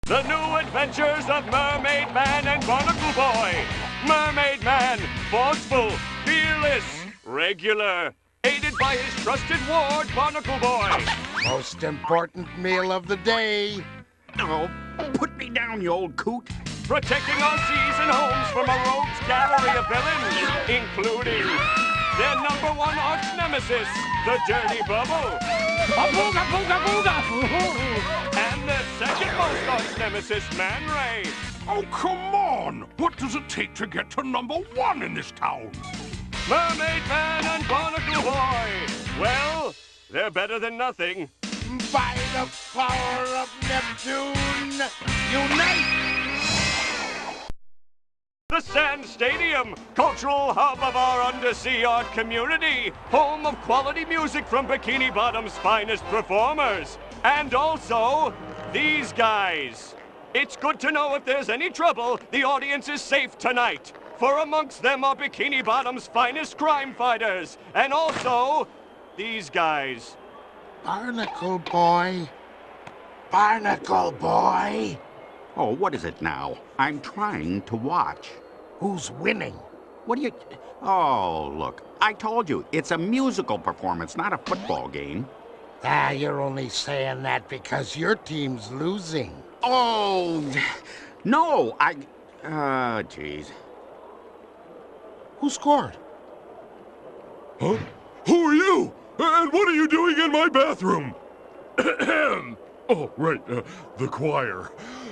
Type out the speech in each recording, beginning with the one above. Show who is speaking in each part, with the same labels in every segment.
Speaker 1: The new adventures of Mermaid Man and Barnacle Boy. Mermaid Man, forceful, fearless, regular, aided by his trusted ward, Barnacle Boy.
Speaker 2: Most important meal of the day.
Speaker 3: Oh, put me down, you old coot.
Speaker 1: Protecting our seas and homes from a rogue's gallery of villains, including their number one arch nemesis, the Dirty Bubble.
Speaker 4: Booga, booga, booga.
Speaker 1: And their second most arch nemesis, Man Ray.
Speaker 5: Oh, come on! What does it take to get to #1 in this town?
Speaker 1: Mermaid Man and Barnacle Boy. Well, they're better than nothing.
Speaker 2: By the power of Neptune, unite!
Speaker 1: The Sand Stadium, cultural hub of our undersea art community, home of quality music from Bikini Bottom's finest performers, and also these guys. It's good to know if there's any trouble, the audience is safe tonight. For amongst them are Bikini Bottom's finest crime fighters, and also these guys.
Speaker 2: Barnacle Boy. Barnacle Boy.
Speaker 3: Oh, what is it now? I'm trying to watch.
Speaker 2: Who's winning?
Speaker 3: What do you... Oh, look. I told you, it's a musical performance, not a football game.
Speaker 2: Ah, you're only saying that because your team's losing.
Speaker 3: Oh, no, jeez.
Speaker 2: Who scored?
Speaker 5: Huh? Who are you? And what are you doing in my bathroom? Oh, right, the choir.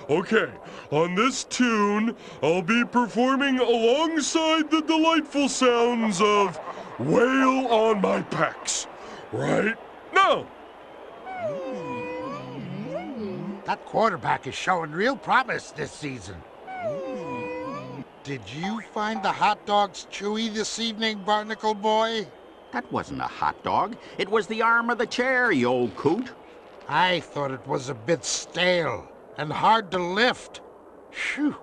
Speaker 5: Okay, on this tune, I'll be performing alongside the delightful sounds of Whale on My Pecs. Right now.
Speaker 2: That quarterback is showing real promise this season. Did you find the hot dogs chewy this evening, Barnacle Boy?
Speaker 3: That wasn't a hot dog. It was the arm of the chair, you old coot.
Speaker 2: I thought it was a bit stale and hard to lift. Phew.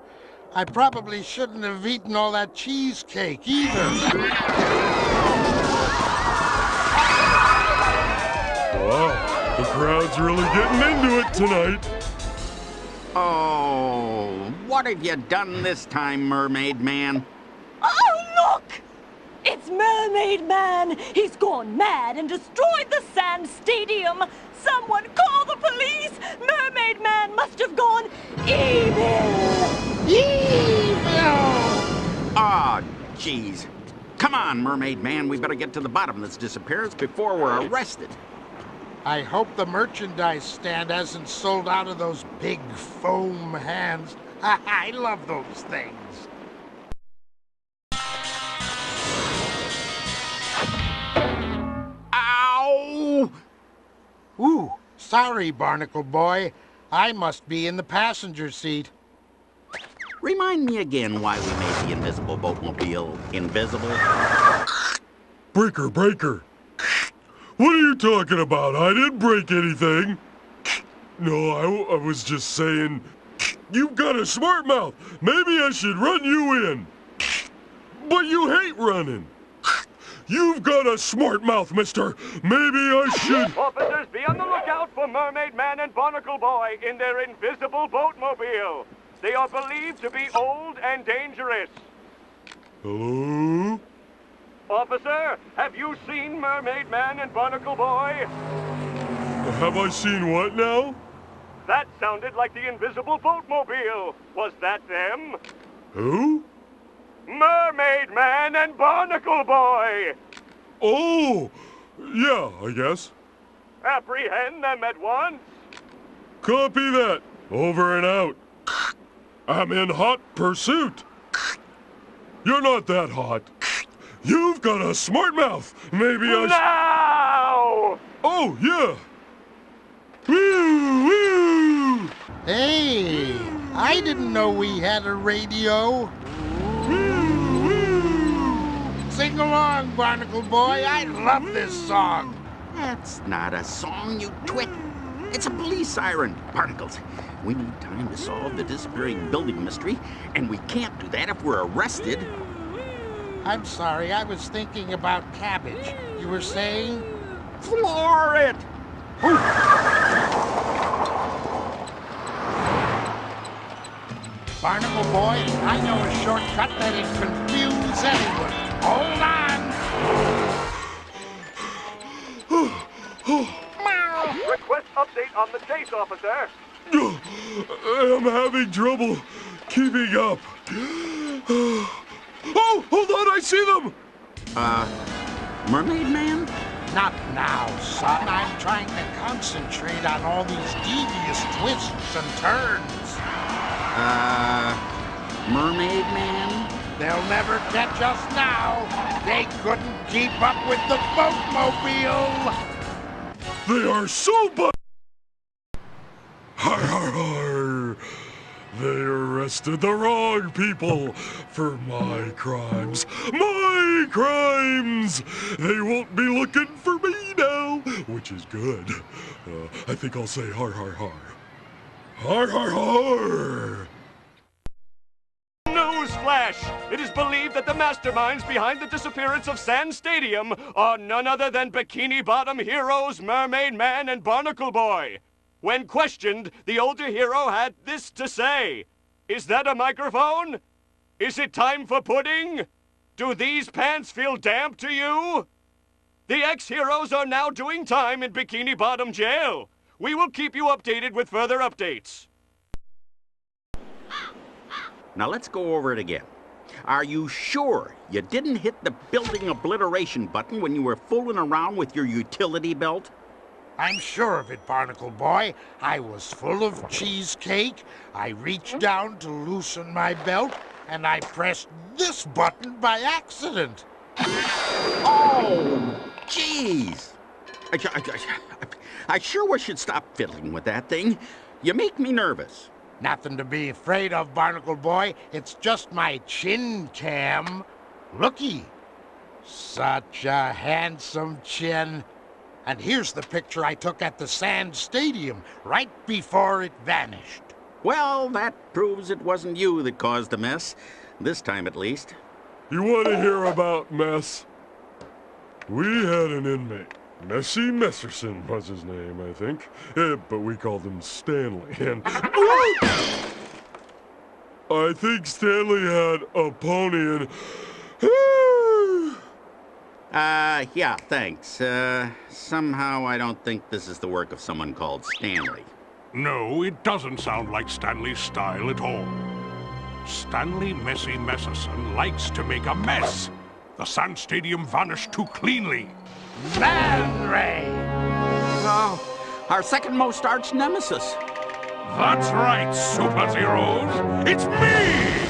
Speaker 2: I probably shouldn't have eaten all that cheesecake either.
Speaker 5: Wow, the crowd's really getting into it tonight.
Speaker 3: Oh, what have you done this time, Mermaid Man?
Speaker 6: Oh, look! It's Mermaid Man! He's gone mad and destroyed the Sand Stadium! Someone call the police! Mermaid Man must have gone evil!
Speaker 2: Evil!
Speaker 3: Oh, jeez. Come on, Mermaid Man. We better get to the bottom of this disappearance before we're arrested.
Speaker 2: I hope the merchandise stand hasn't sold out of those big foam hands. I love those things.
Speaker 3: Ow!
Speaker 2: Ooh, sorry, Barnacle Boy. I must be in the passenger seat.
Speaker 3: Remind me again why we made the invisible boatmobile invisible.
Speaker 5: Breaker. What are you talking about? I didn't break anything. No, I was just saying, you've got a smart mouth. Maybe I should run you in. But you hate running. You've got a smart mouth, mister. Maybe I should...
Speaker 1: Officers, be on the lookout for Mermaid Man and Barnacle Boy in their invisible boatmobile. They are believed to be old and dangerous.
Speaker 5: Hello?
Speaker 1: Officer, have you seen Mermaid Man and Barnacle Boy?
Speaker 5: Have I seen what now?
Speaker 1: That sounded like the invisible boatmobile. Was that them?
Speaker 5: Who?
Speaker 1: Mermaid Man and Barnacle Boy!
Speaker 5: Oh, yeah, I guess.
Speaker 1: Apprehend them at once.
Speaker 5: Copy that. Over and out. I'm in hot pursuit. You're not that hot. You've got a smart mouth. Maybe I
Speaker 1: Now!
Speaker 5: Oh, yeah. Woo, woo!
Speaker 2: Hey, I didn't know we had a radio.
Speaker 5: Woo, woo!
Speaker 2: Sing along, Barnacle Boy. I love this song.
Speaker 3: That's not a song, you twit. It's a police siren. Barnacles, we need time to solve the disappearing building mystery, and we can't do that if we're arrested.
Speaker 2: I'm sorry, I was thinking about cabbage. You were saying?
Speaker 3: Floor it!
Speaker 2: Barnacle Boy, I know a shortcut that'll confuse anyone. Hold on.
Speaker 1: Request update on the chase, officer.
Speaker 5: I'm having trouble keeping up. Oh, hold on, I see them!
Speaker 3: Mermaid Man?
Speaker 2: Not now, son. I'm trying to concentrate on all these devious twists and turns.
Speaker 3: Mermaid Man?
Speaker 2: They'll never catch us now. They couldn't keep up with the boatmobile.
Speaker 5: They are so Har har har! They arrested the wrong people for my crimes. My crimes! They won't be looking for me now, which is good. I think I'll say har har har. Har har har!
Speaker 1: Newsflash! It is believed that the masterminds behind the disappearance of Sand Stadium are none other than Bikini Bottom heroes Mermaid Man and Barnacle Boy. When questioned, the older hero had this to say. Is that a microphone? Is it time for pudding? Do these pants feel damp to you? The ex-heroes are now doing time in Bikini Bottom jail. We will keep you updated with further updates.
Speaker 3: Now let's go over it again. Are you sure you didn't hit the building obliteration button when you were fooling around with your utility belt?
Speaker 2: I'm sure of it, Barnacle Boy. I was full of cheesecake. I reached down to loosen my belt, and I pressed this button by accident.
Speaker 3: Oh, jeez. I sure wish you'd stop fiddling with that thing. You make me nervous.
Speaker 2: Nothing to be afraid of, Barnacle Boy. It's just my chin cam. Looky. Such a handsome chin. And here's the picture I took at the Sand Stadium right before it vanished.
Speaker 3: Well, that proves it wasn't you that caused the mess. This time, at least.
Speaker 5: You want to hear about mess? We had an inmate. Messy Messerson was his name, I think. But we called him Stanley. And I think Stanley had a pony and...
Speaker 3: Yeah, thanks. Somehow I don't think this is the work of someone called Stanley.
Speaker 4: No, it doesn't sound like Stanley's style at all. Stanley Messy Messerson likes to make a mess. The Sand Stadium vanished too cleanly.
Speaker 2: Man Ray!
Speaker 3: Oh, our second most arch nemesis.
Speaker 4: That's right, superheroes. It's me!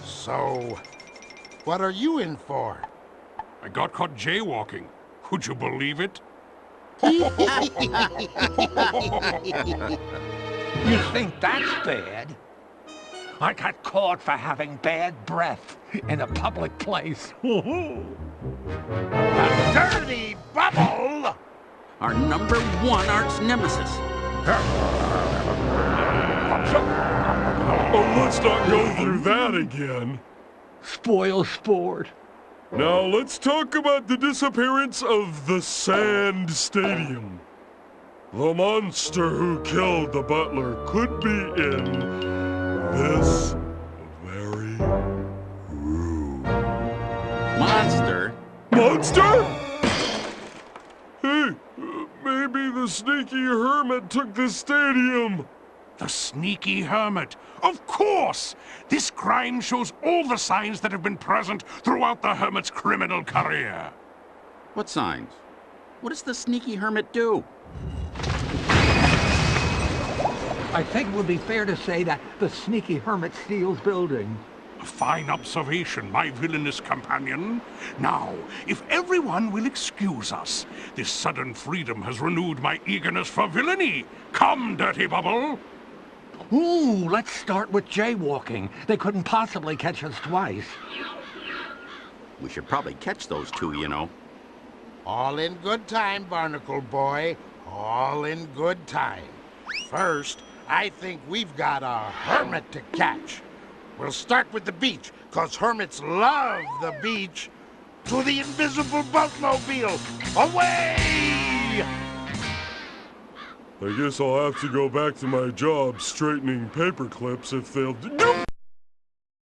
Speaker 2: So, what are you in for?
Speaker 4: I got caught jaywalking. Would you believe it?
Speaker 7: You think that's bad? I got caught for having bad breath in a public place.
Speaker 2: A dirty bubble!
Speaker 3: Our #1 arch nemesis.
Speaker 5: Oh, let's not go through that again.
Speaker 7: Spoil sport.
Speaker 5: Now let's talk about the disappearance of the Sand Stadium. The monster who killed the butler could be in this very room.
Speaker 3: Monster?
Speaker 5: Monster? Hey, maybe the sneaky hermit took the stadium.
Speaker 4: The sneaky hermit. Of course! This crime shows all the signs that have been present throughout the hermit's criminal career.
Speaker 3: What signs? What does the sneaky hermit do?
Speaker 7: I think it would be fair to say that the sneaky hermit steals buildings.
Speaker 4: A fine observation, my villainous companion. Now, if everyone will excuse us, this sudden freedom has renewed my eagerness for villainy. Come, Dirty Bubble!
Speaker 7: Ooh, let's start with jaywalking. They couldn't possibly catch us twice.
Speaker 3: We should probably catch those two, you know.
Speaker 2: All in good time, Barnacle Boy. All in good time. First, I think we've got a hermit to catch. We'll start with the beach, 'cause hermits love the beach. To the invisible boatmobile! Away!
Speaker 5: I guess I'll have to go back to my job straightening paper clips if they'll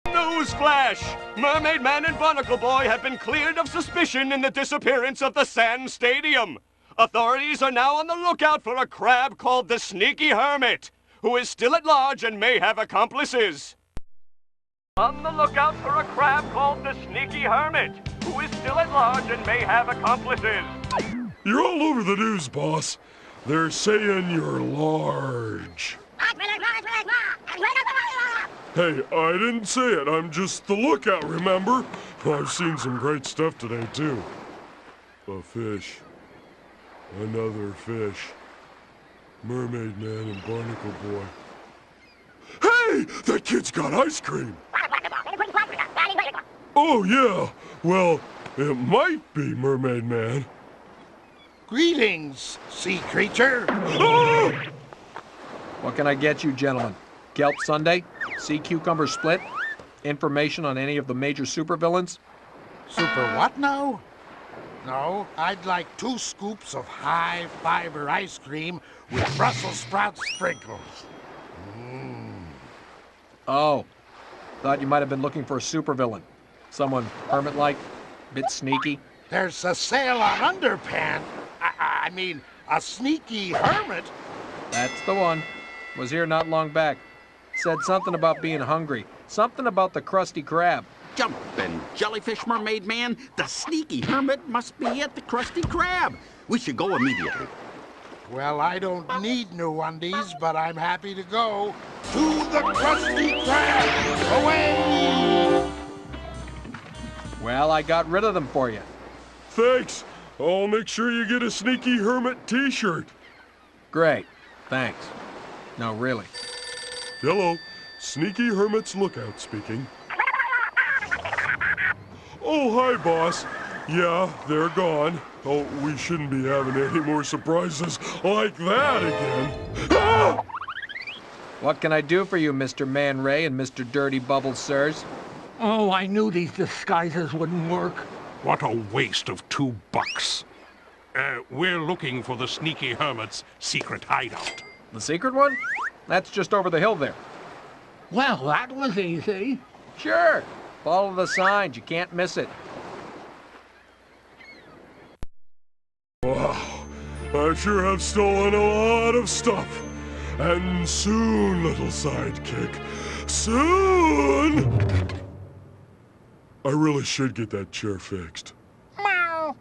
Speaker 1: Newsflash! Mermaid Man and Barnacle Boy have been cleared of suspicion in the disappearance of the Sand Stadium. Authorities are now on the lookout for a crab called the Sneaky Hermit, who is still at large and may have accomplices. On the lookout for a crab called the Sneaky Hermit, who is still at large and may have accomplices.
Speaker 5: You're all over the news, boss. They're saying you're large. Hey, I didn't say it. I'm just the lookout, remember? I've seen some great stuff today, too. A fish. Another fish. Mermaid Man and Barnacle Boy. Hey! That kid's got ice cream! Oh, yeah. Well, it might be Mermaid Man.
Speaker 2: Greetings, sea creature.
Speaker 5: Ah!
Speaker 8: What can I get you, gentlemen? Kelp sundae? Sea cucumber split? Information on any of the major supervillains?
Speaker 2: Super what now? No, I'd like 2 scoops of high-fiber ice cream with Brussels sprout sprinkles.
Speaker 8: Oh, thought you might have been looking for a supervillain. Someone hermit-like, bit sneaky.
Speaker 2: There's a sale on underpants. I mean, a sneaky hermit.
Speaker 8: That's the one. Was here not long back. Said something about being hungry. Something about the Krusty Krab.
Speaker 3: Jumpin' jellyfish, Mermaid Man. The Sneaky Hermit must be at the Krusty Krab. We should go immediately.
Speaker 2: Well, I don't need new undies, but I'm happy to go to the Krusty Krab. Away!
Speaker 8: Well, I got rid of them for you.
Speaker 5: Thanks. I'll make sure you get a Sneaky Hermit t-shirt.
Speaker 8: Great. Thanks. No, really.
Speaker 5: Hello. Sneaky Hermit's Lookout speaking. Oh, hi, boss. Yeah, they're gone. Oh, we shouldn't be having any more surprises like that again. Ah!
Speaker 8: What can I do for you, Mr. Man Ray and Mr. Dirty Bubbles, sirs?
Speaker 7: Oh, I knew these disguises wouldn't work.
Speaker 4: What a waste of $2. We're looking for the Sneaky Hermit's secret hideout.
Speaker 8: The secret one? That's just over the hill there.
Speaker 7: Well, that was easy.
Speaker 8: Sure. Follow the signs. You can't miss it.
Speaker 5: Wow, I sure have stolen a lot of stuff. And soon, little sidekick, soon! I really should get that chair fixed.
Speaker 7: Meow.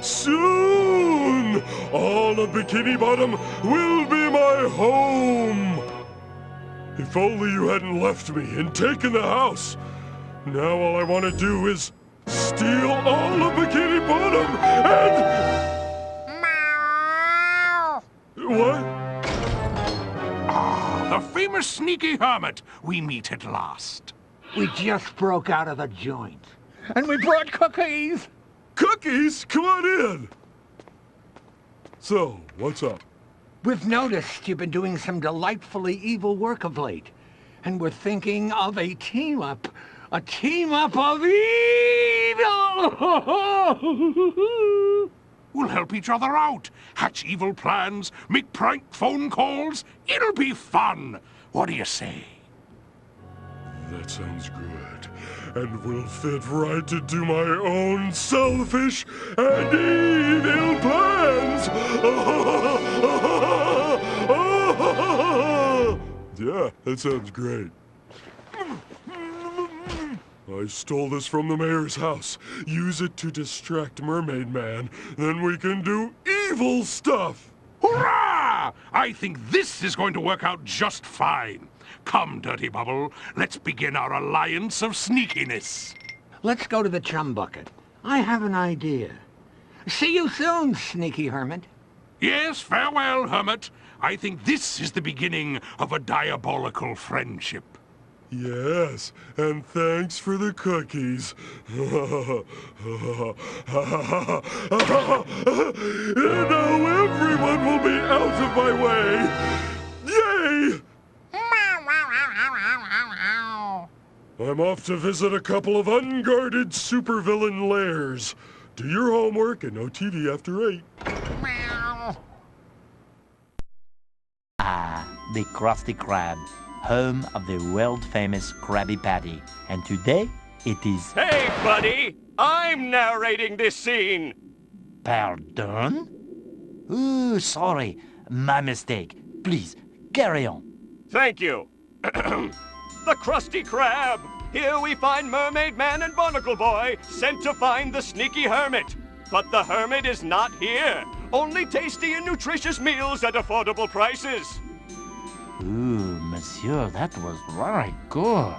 Speaker 5: Soon, all of Bikini Bottom will be my home. If only you hadn't left me and taken the house. Now all I want to do is steal all of Bikini Bottom and... What?
Speaker 4: The famous Sneaky Hermit. We meet at last.
Speaker 7: We just broke out of the joint. And we brought cookies.
Speaker 5: Cookies? Come on in. So, what's up?
Speaker 7: We've noticed you've been doing some delightfully evil work of late. And we're thinking of a team-up. A team-up of evil!
Speaker 4: We'll help each other out, hatch evil plans, make prank phone calls. It'll be fun. What do you say?
Speaker 5: That sounds good. And will fit right into my own selfish and evil plans. Yeah, that sounds great. I stole this from the mayor's house. Use it to distract Mermaid Man. Then we can do evil stuff.
Speaker 4: Hurrah! I think this is going to work out just fine. Come, Dirty Bubble, let's begin our alliance of sneakiness.
Speaker 7: Let's go to the chum bucket. I have an idea. See you soon, Sneaky Hermit.
Speaker 4: Yes, farewell, Hermit. I think this is the beginning of a diabolical friendship.
Speaker 5: Yes, and thanks for the cookies. Now everyone will be out of my way. Yay! I'm off to visit a couple of unguarded supervillain lairs. Do your homework and no TV after 8.
Speaker 9: the Krusty Krab, home of the world-famous Krabby Patty. And today, it is...
Speaker 1: Hey, buddy! I'm narrating this scene!
Speaker 9: Pardon? Ooh, sorry. My mistake. Please, carry on.
Speaker 1: Thank you. The Krusty Krab! Here we find Mermaid Man and Barnacle Boy sent to find the sneaky hermit. But the hermit is not here. Only tasty and nutritious meals at affordable prices.
Speaker 9: Ooh, monsieur, that was very good.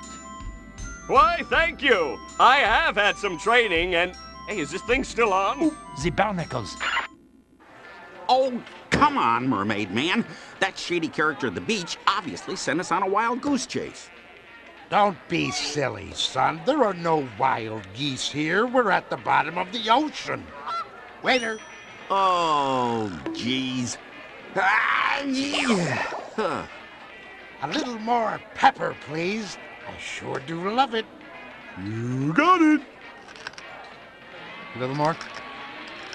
Speaker 1: Why, thank you. I have had some training and... Hey, is this thing still on?
Speaker 9: Ooh, the barnacles.
Speaker 3: Oh, come on, Mermaid Man. That shady character at the beach obviously sent us on a wild goose chase.
Speaker 2: Don't be silly, son. There are no wild geese here. We're at the bottom of the ocean. Waiter.
Speaker 3: Oh, jeez. Ah, yeah. Huh.
Speaker 2: A little more pepper, please. I sure do love it.
Speaker 5: You got it.
Speaker 2: A little more.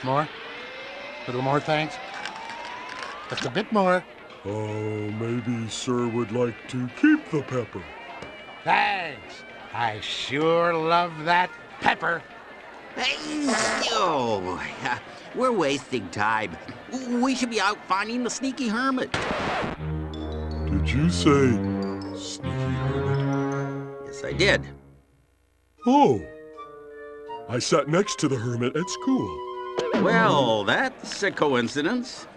Speaker 2: More. A little more, thanks. Just a bit more.
Speaker 5: Oh, maybe Sir would like to keep the pepper.
Speaker 2: Thanks. I sure love that pepper.
Speaker 3: Hey, yo. We're wasting time. We should be out finding the sneaky hermit.
Speaker 5: Did you say sneaky hermit?
Speaker 3: Yes, I did.
Speaker 5: Oh. I sat next to the hermit at school.
Speaker 3: Well, that's a coincidence.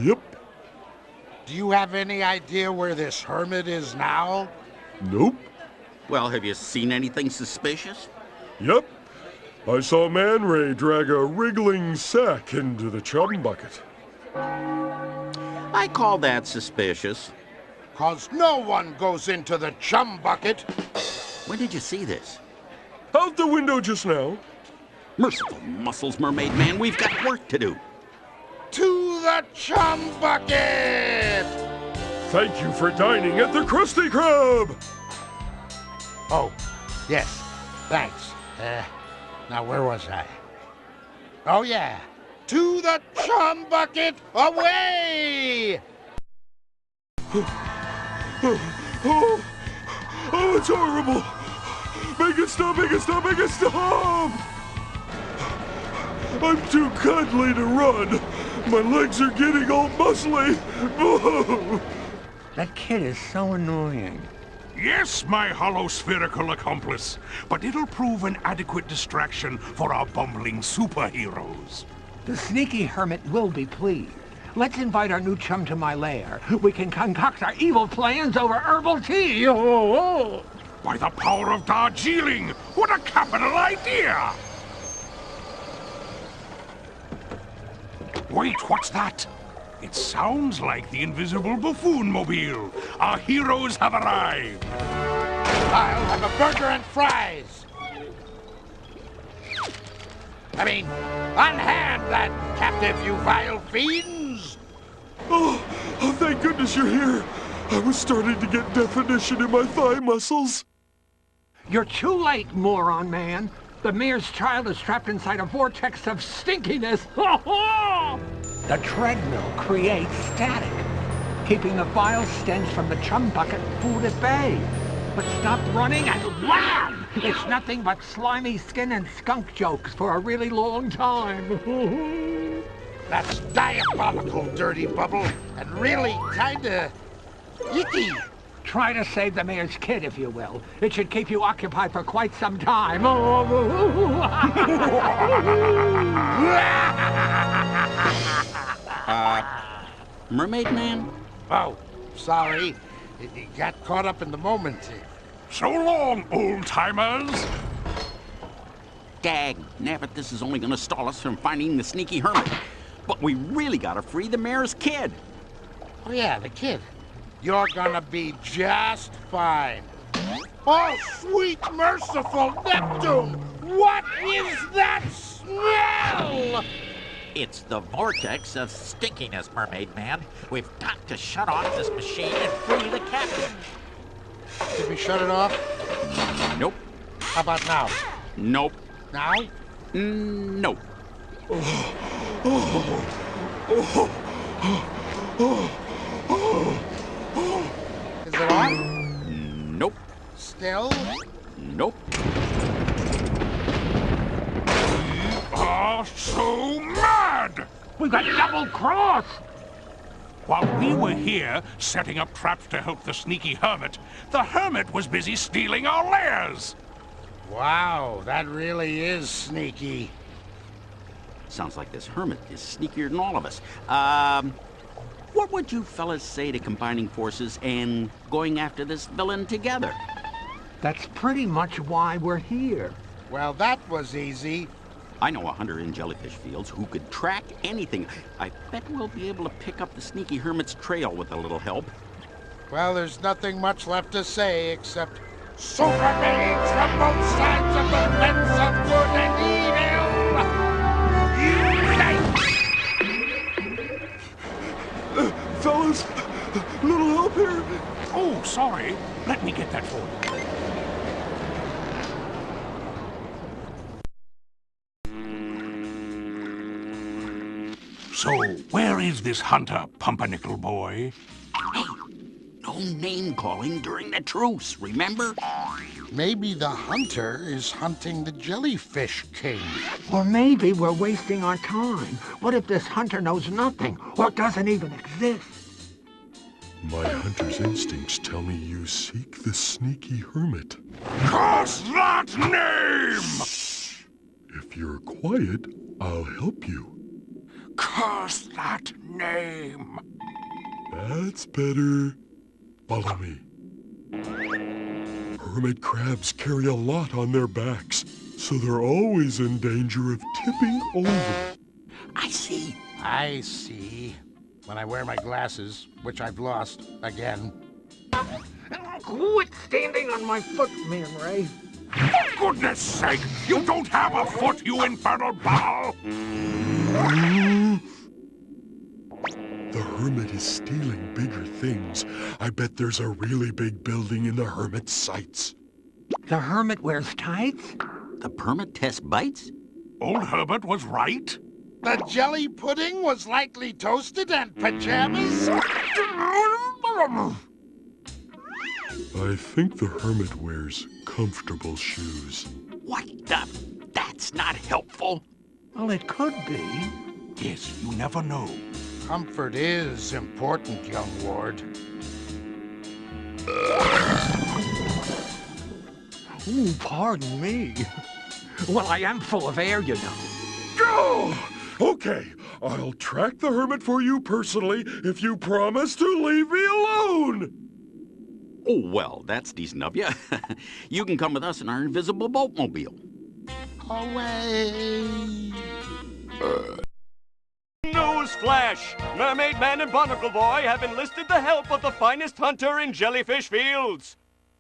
Speaker 5: Yep.
Speaker 2: Do you have any idea where this hermit is now?
Speaker 5: Nope.
Speaker 3: Well, have you seen anything suspicious?
Speaker 5: Yep. I saw Man Ray drag a wriggling sack into the chum bucket.
Speaker 3: I call that suspicious.
Speaker 2: 'Cause no one goes into the chum bucket.
Speaker 3: When did you see this?
Speaker 5: Out the window just now.
Speaker 3: Merciful muscles, Mermaid Man. We've got work to do.
Speaker 2: To the chum bucket!
Speaker 5: Thank you for dining at the Krusty Krab.
Speaker 2: Oh, yes. Thanks. Now where was I? Oh, yeah. To the chum bucket! Away!
Speaker 5: Oh, it's horrible. Make it stop, make it stop, make it stop! I'm too cuddly to run. My legs are getting all muscly.
Speaker 7: That kid is so annoying.
Speaker 4: Yes, my hollow spherical accomplice, but it'll prove an adequate distraction for our bumbling superheroes.
Speaker 7: The sneaky hermit will be pleased. Let's invite our new chum to my lair. We can concoct our evil plans over herbal tea. Oh.
Speaker 4: By the power of Darjeeling, what a capital idea! Wait, what's that? It sounds like the invisible buffoon mobile. Our heroes have arrived.
Speaker 2: I'll have a burger and fries. I mean, unhand that captive, you vile fiends!
Speaker 5: Oh, thank goodness you're here. I was starting to get definition in my thigh muscles.
Speaker 7: You're too late, moron man. The mayor's child is trapped inside a vortex of stinkiness. The treadmill creates static, keeping the vile stench from the chum bucket food at bay. But stop running and wham! It's nothing but slimy skin and skunk jokes for a really long time.
Speaker 2: That's diabolical, Dirty Bubble, and really kinda icky.
Speaker 7: Try to save the mayor's kid, if you will. It should keep you occupied for quite some time.
Speaker 3: Mermaid Man?
Speaker 2: Oh, sorry. It got caught up in the moment.
Speaker 4: So long, old-timers!
Speaker 3: Dag nabbit, this is only gonna stall us from finding the sneaky hermit. But we really gotta free the mayor's kid.
Speaker 2: Oh, yeah, the kid. You're gonna be just fine. Oh, sweet, merciful Neptune! What is that smell?
Speaker 10: It's the vortex of stinkiness, Mermaid Man. We've got to shut off this machine and free the captain.
Speaker 2: Did we shut it off?
Speaker 3: Nope.
Speaker 2: How about now?
Speaker 3: Nope.
Speaker 2: Now?
Speaker 3: Nope.
Speaker 2: still?
Speaker 3: Nope.
Speaker 4: Are so mad!
Speaker 7: We got double-crossed!
Speaker 4: While we were here, setting up traps to help the sneaky hermit, the hermit was busy stealing our lairs!
Speaker 2: Wow, that really is sneaky.
Speaker 3: Sounds like this hermit is sneakier than all of us. What would you fellas say to combining forces and going after this villain together?
Speaker 7: That's pretty much why we're here.
Speaker 2: Well, that was easy.
Speaker 3: I know a hunter in Jellyfish Fields who could track anything. I bet we'll be able to pick up the sneaky hermit's trail with a little help.
Speaker 2: Well, there's nothing much left to say except super beings from both sides of the fence of good and evil!
Speaker 5: Fellas, little help here?
Speaker 4: Oh, sorry. Let me get that for you. So, where is this hunter, Pumpernickel boy?
Speaker 3: Hey, no name-calling during the truce, remember?
Speaker 2: Maybe the hunter is hunting the Jellyfish King.
Speaker 7: Or maybe we're wasting our time. What if this hunter knows nothing, or doesn't even exist?
Speaker 5: My hunter's instincts tell me you seek the sneaky hermit.
Speaker 4: Curse that name!
Speaker 5: If you're quiet, I'll help you.
Speaker 4: Curse that name!
Speaker 5: That's better. Follow me. Hermit crabs carry a lot on their backs, so they're always in danger of tipping over.
Speaker 3: I see.
Speaker 2: I see. When I wear my glasses, which I've lost again.
Speaker 7: Quit standing on my foot, Man Ray.
Speaker 4: For goodness sake! You don't have a foot, you infernal bowel!
Speaker 5: The hermit is stealing bigger things. I bet there's a really big building in the hermit's sights.
Speaker 7: The hermit wears tights?
Speaker 3: The permit test bites?
Speaker 4: Old Herbert was right.
Speaker 2: The jelly pudding was lightly toasted and pajamas?
Speaker 5: I think the hermit wears comfortable shoes.
Speaker 3: What the? That's not helpful.
Speaker 7: Well, it could be.
Speaker 4: Yes, you never know.
Speaker 2: Comfort is important, young ward.
Speaker 7: Ooh, pardon me. Well, I am full of air, you know.
Speaker 5: Go! Okay, I'll track the hermit for you personally if you promise to leave me alone!
Speaker 3: Oh, well, that's decent of you. You can come with us in our invisible boatmobile.
Speaker 2: Away!
Speaker 1: Newsflash! Mermaid Man and Barnacle Boy have enlisted the help of the finest hunter in Jellyfish Fields.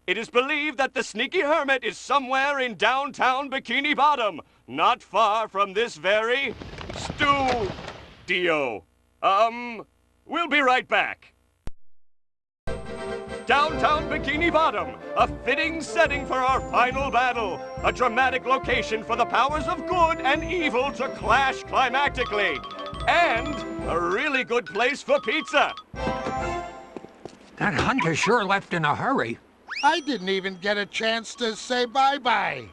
Speaker 1: It is believed that the sneaky hermit is somewhere in downtown Bikini Bottom, not far from this very studio. We'll be right back. Downtown Bikini Bottom, a fitting setting for our final battle, a dramatic location for the powers of good and evil to clash climactically, and a really good place for pizza.
Speaker 7: That hunter sure left in a hurry.
Speaker 2: I didn't even get a chance to say bye-bye.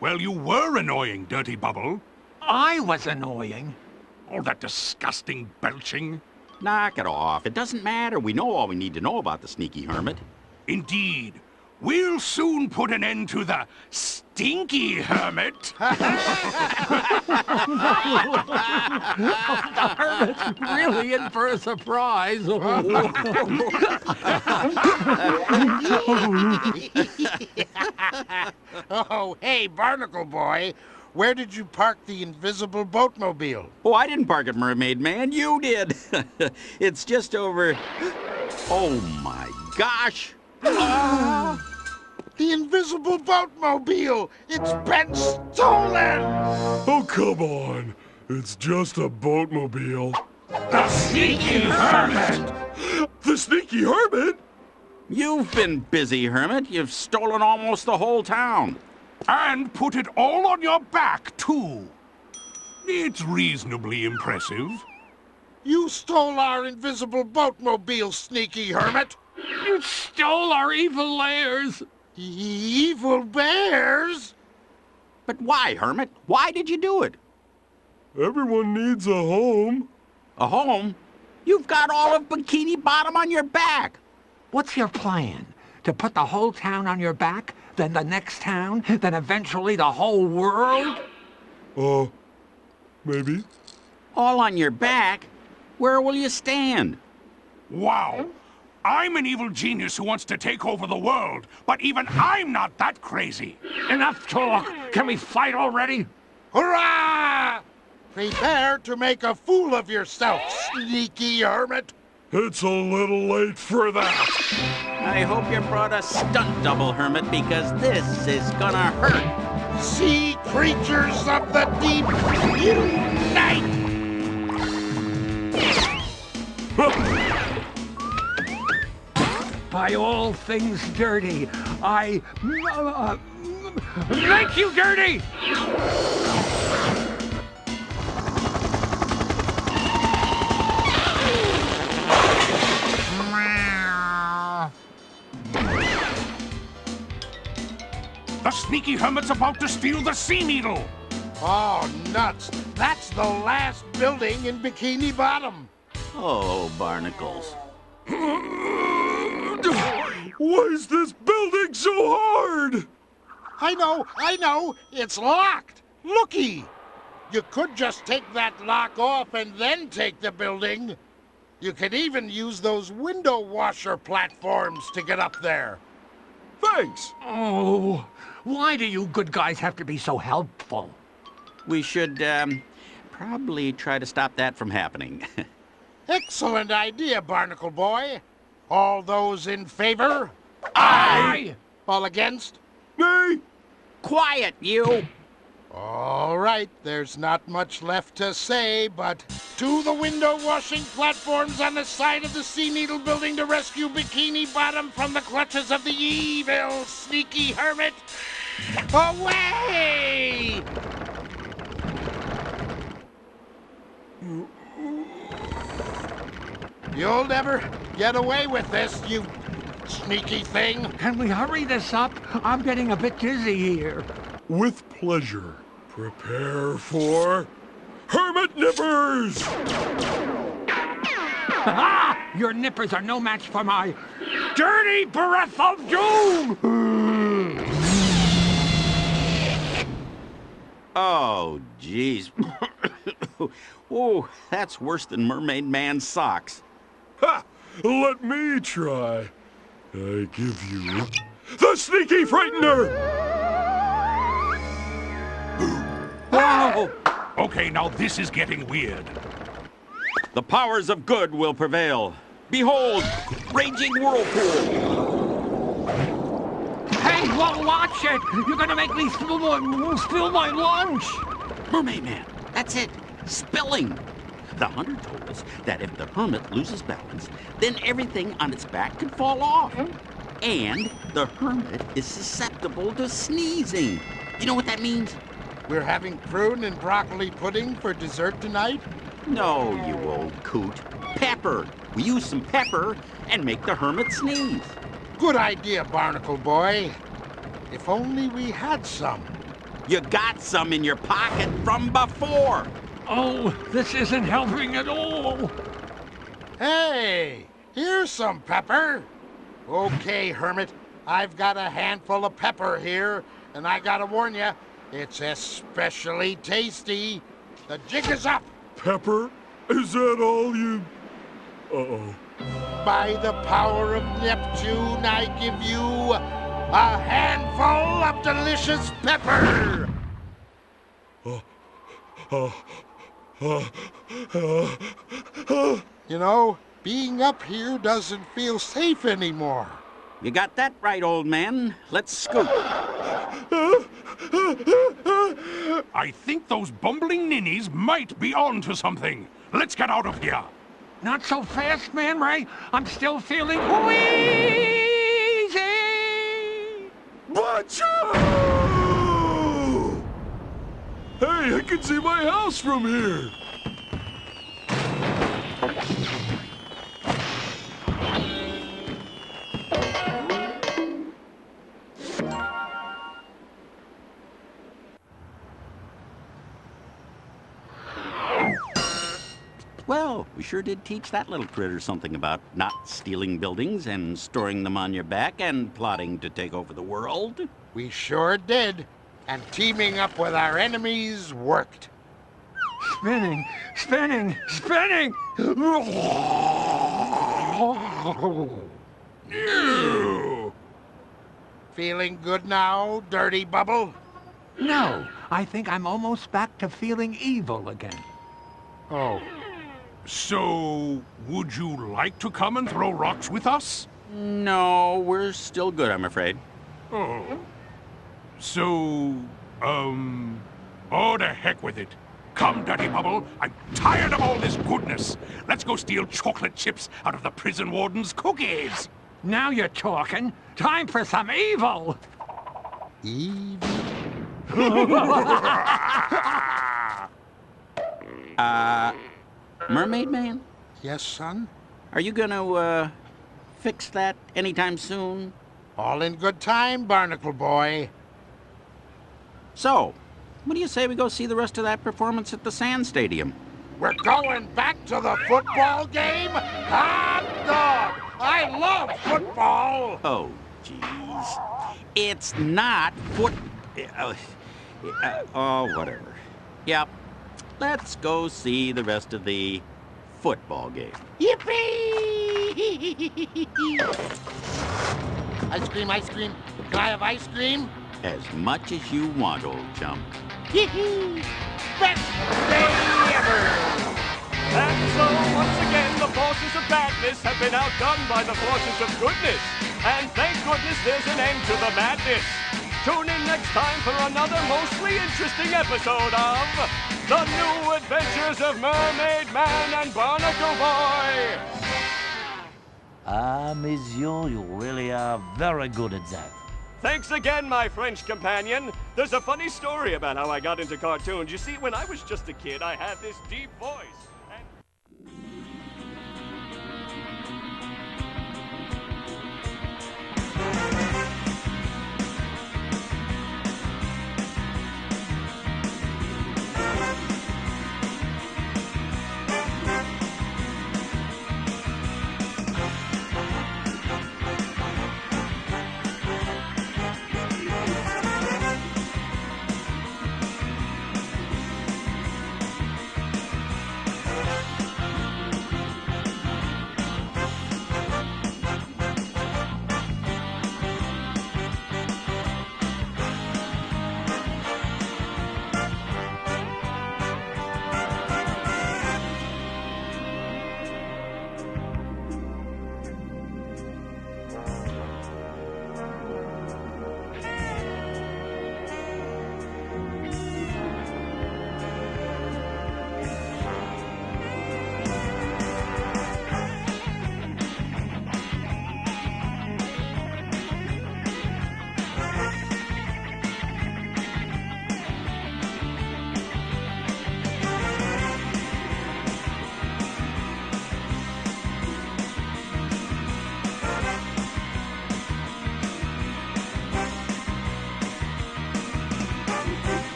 Speaker 4: Well, you were annoying, Dirty Bubble.
Speaker 7: I was annoying.
Speaker 4: All that disgusting belching.
Speaker 3: Knock it off. It doesn't matter. We know all we need to know about the sneaky hermit.
Speaker 4: Indeed. We'll soon put an end to the stinky hermit.
Speaker 7: The hermit's really in for a surprise.
Speaker 2: Oh, hey, Barnacle Boy. Where did you park the invisible boatmobile?
Speaker 3: Oh, I didn't park it, Mermaid Man. You did. It's just over... Oh, my gosh.
Speaker 2: The invisible boatmobile! It's been stolen!
Speaker 5: Oh, come on. It's just a boatmobile.
Speaker 4: The sneaky hermit!
Speaker 5: The sneaky hermit?
Speaker 3: You've been busy, Hermit. You've stolen almost the whole town.
Speaker 4: And put it all on your back, too. It's reasonably impressive.
Speaker 2: You stole our invisible boatmobile, sneaky hermit!
Speaker 7: You stole our evil lairs.
Speaker 2: Evil bears?
Speaker 3: But why, Hermit? Why did you do it?
Speaker 5: Everyone needs a home.
Speaker 3: A home? You've got all of Bikini Bottom on your back.
Speaker 7: What's your plan? To put the whole town on your back? Then the next town? Then eventually the whole world?
Speaker 5: Maybe.
Speaker 3: All on your back? Where will you stand?
Speaker 4: Wow. I'm an evil genius who wants to take over the world, but even I'm not that crazy.
Speaker 7: Enough talk! Can we fight already?
Speaker 2: Hurrah! Prepare to make a fool of yourself, sneaky hermit.
Speaker 5: It's a little late for that.
Speaker 3: I hope you brought a stunt double, Hermit, because this is gonna hurt.
Speaker 2: Sea creatures of the deep, unite!
Speaker 7: By all things dirty, I make you dirty!
Speaker 4: The sneaky hermit's about to steal the sea needle.
Speaker 2: Oh, nuts. That's the last building in Bikini Bottom.
Speaker 3: Oh, barnacles.
Speaker 5: Why is this building so hard?
Speaker 2: I know. It's locked. Looky. You could just take that lock off and then take the building. You can even use those window washer platforms to get up there.
Speaker 5: Thanks.
Speaker 7: Oh, why do you good guys have to be so helpful?
Speaker 3: We should, probably try to stop that from happening.
Speaker 2: Excellent idea, Barnacle Boy. All those in favor?
Speaker 7: Aye!
Speaker 2: All against?
Speaker 5: Nay.
Speaker 3: Quiet, you!
Speaker 2: All right, there's not much left to say, but to the window washing platforms on the side of the Sea Needle building to rescue Bikini Bottom from the clutches of the evil, sneaky hermit. Away! You'll never get away with this, you sneaky thing.
Speaker 7: Can we hurry this up? I'm getting a bit dizzy here.
Speaker 5: With pleasure. Prepare for Hermit Nippers!
Speaker 7: Ha! Your nippers are no match for my dirty breath of doom!
Speaker 3: Oh, jeez. Oh, that's worse than Mermaid Man's socks.
Speaker 5: Ha! Let me try. I give you the Sneaky Frightener!
Speaker 3: Whoa!
Speaker 4: Okay, now this is getting weird.
Speaker 3: The powers of good will prevail. Behold, Raging Whirlpool!
Speaker 7: Hey, watch it! You're gonna make me spill my lunch!
Speaker 3: Mermaid Man, that's it. Spilling. The hunter told us that if the hermit loses balance, then everything on its back could fall off. And the hermit is susceptible to sneezing. You know what that means?
Speaker 2: We're having prune and broccoli pudding for dessert tonight?
Speaker 3: No, you old coot. Pepper. We use some pepper and make the hermit sneeze.
Speaker 2: Good idea, Barnacle Boy. If only we had some.
Speaker 3: You got some in your pocket from before.
Speaker 7: Oh, this isn't helping at all.
Speaker 2: Hey, here's some pepper. Okay, Hermit, I've got a handful of pepper here, and I gotta warn you, it's especially tasty. The jig is up.
Speaker 5: Pepper? Is that all you... Uh-oh.
Speaker 2: By the power of Neptune, I give you a handful of delicious pepper. You know, being up here doesn't feel safe anymore.
Speaker 3: You got that right, old man. Let's scoot.
Speaker 4: I think those bumbling ninnies might be onto something. Let's get out of here.
Speaker 7: Not so fast, Man Ray. I'm still feeling wheezy.
Speaker 5: Bacho! Hey, I can see my house from here.
Speaker 3: Well, we sure did teach that little critter something about not stealing buildings and storing them on your back and plotting to take over the world.
Speaker 2: We sure did. And teaming up with our enemies worked.
Speaker 7: Spinning, spinning, spinning!
Speaker 2: Feeling good now, Dirty Bubble?
Speaker 7: No, I think I'm almost back to feeling evil again.
Speaker 2: Oh.
Speaker 4: So, would you like to come and throw rocks with us?
Speaker 3: No, we're still good, I'm afraid.
Speaker 4: Oh. So, oh, to heck with it. Come, Dirty Bubble. I'm tired of all this goodness. Let's go steal chocolate chips out of the prison warden's cookies.
Speaker 7: Now you're talking. Time for some evil!
Speaker 2: Evil?
Speaker 3: Mermaid Man?
Speaker 2: Yes, son?
Speaker 3: Are you gonna, fix that anytime soon?
Speaker 2: All in good time, Barnacle Boy.
Speaker 3: So, what do you say we go see the rest of that performance at the Sand Stadium?
Speaker 2: We're going back to the football game? Hot dog! I love football!
Speaker 3: Oh, jeez. It's not oh, whatever. Yep. Let's go see the rest of the football game.
Speaker 2: Yippee! Ice cream, ice cream. Can I have ice cream?
Speaker 3: As much as you want, old chum.
Speaker 2: Yee-hee! Best day ever!
Speaker 1: And so, once again, the forces of badness have been outdone by the forces of goodness. And thank goodness there's an end to the madness. Tune in next time for another mostly interesting episode of The New Adventures of Mermaid Man and Barnacle Boy.
Speaker 9: Ah, monsieur, you really are very good at that.
Speaker 1: Thanks again, my French companion. There's a funny story about how I got into cartoons. You see, when I was just a kid, I had this deep voice.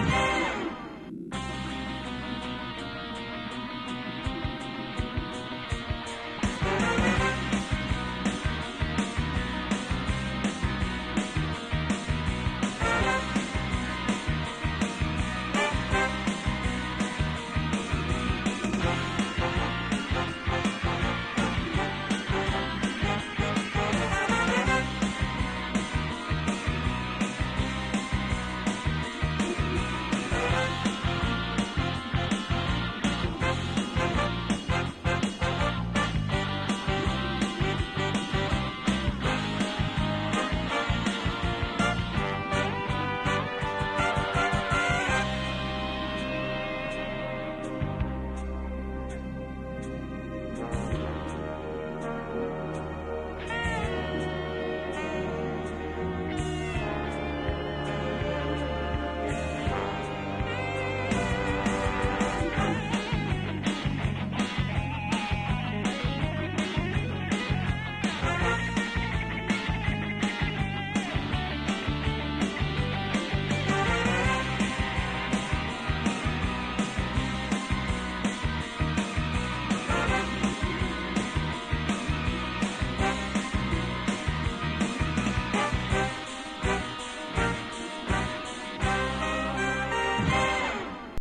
Speaker 6: Bye.